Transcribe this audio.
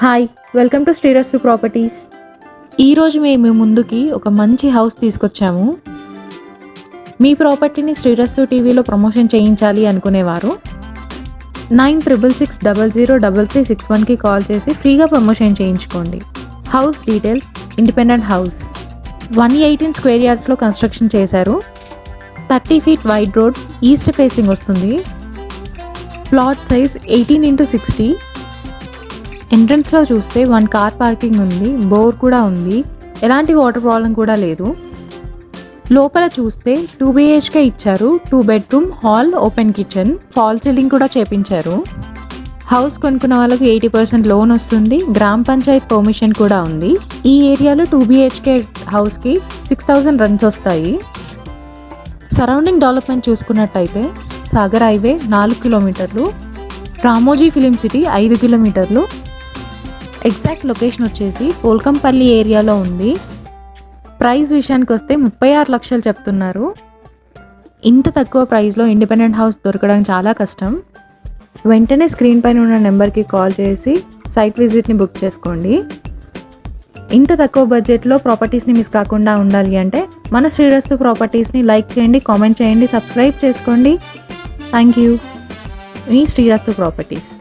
Hi, welcome to Srirastu properties. ఈరోజు మేము ముందుకి ఒక మంచి హౌస్ తీసుకొచ్చాము. మీ ప్రాపర్టీని శ్రీరస్తు టీవీలో ప్రమోషన్ చేయించాలి అనుకునేవారు 9666003361కి కాల్ చేసి ఫ్రీగా ప్రమోషన్ చేయించుకోండి. House details: independent house, 118 square యార్డ్స్లో కన్స్ట్రక్షన్ చేశారు. 30 feet wide road, east facing వస్తుంది. Plot size 18x60. ఎంట్రన్స్లో చూస్తే 1 కార్ పార్కింగ్ ఉంది, బోర్ కూడా ఉంది, ఎలాంటి వాటర్ ప్రాబ్లం కూడా లేదు. లోపల చూస్తే 2 BHK ఇచ్చారు. 2 bedroom, hall, open kitchen, fall ceiling కూడా చేపించారు. హౌస్ కొనుక్కున్న వాళ్ళకి 80% లోన్ వస్తుంది. గ్రామ పంచాయత్ పర్మిషన్ కూడా ఉంది. ఈ ఏరియాలో 2 BHK హౌస్కి 6000 రన్స్ వస్తాయి. సరౌండింగ్ డెవలప్మెంట్ చూసుకున్నట్టయితే సాగర్ హైవే 4 కిలోమీటర్లు, రామోజీ ఫిలిం సిటీ 5 కిలోమీటర్లు. ఎగ్జాక్ట్ లొకేషన్ వచ్చేసి పోల్కంపల్లి ఏరియాలో ఉంది. ప్రైస్ విషయానికి వస్తే 36 లక్షలు చెప్తున్నారు. ఇంత తక్కువ ప్రైస్లో ఇండిపెండెంట్ హౌస్ దొరకడం చాలా కష్టం. వెంటనే స్క్రీన్ పైన ఉన్న నెంబర్కి కాల్ చేసి సైట్ విజిట్ని బుక్ చేసుకోండి. ఇంత తక్కువ బడ్జెట్లో ప్రాపర్టీస్ని మిస్ కాకుండా ఉండాలి అంటే మన శ్రీరస్తు ప్రాపర్టీస్ని లైక్ చేయండి, కామెంట్ చేయండి, సబ్స్క్రైబ్ చేసుకోండి. Thank you. Me Srirastu properties.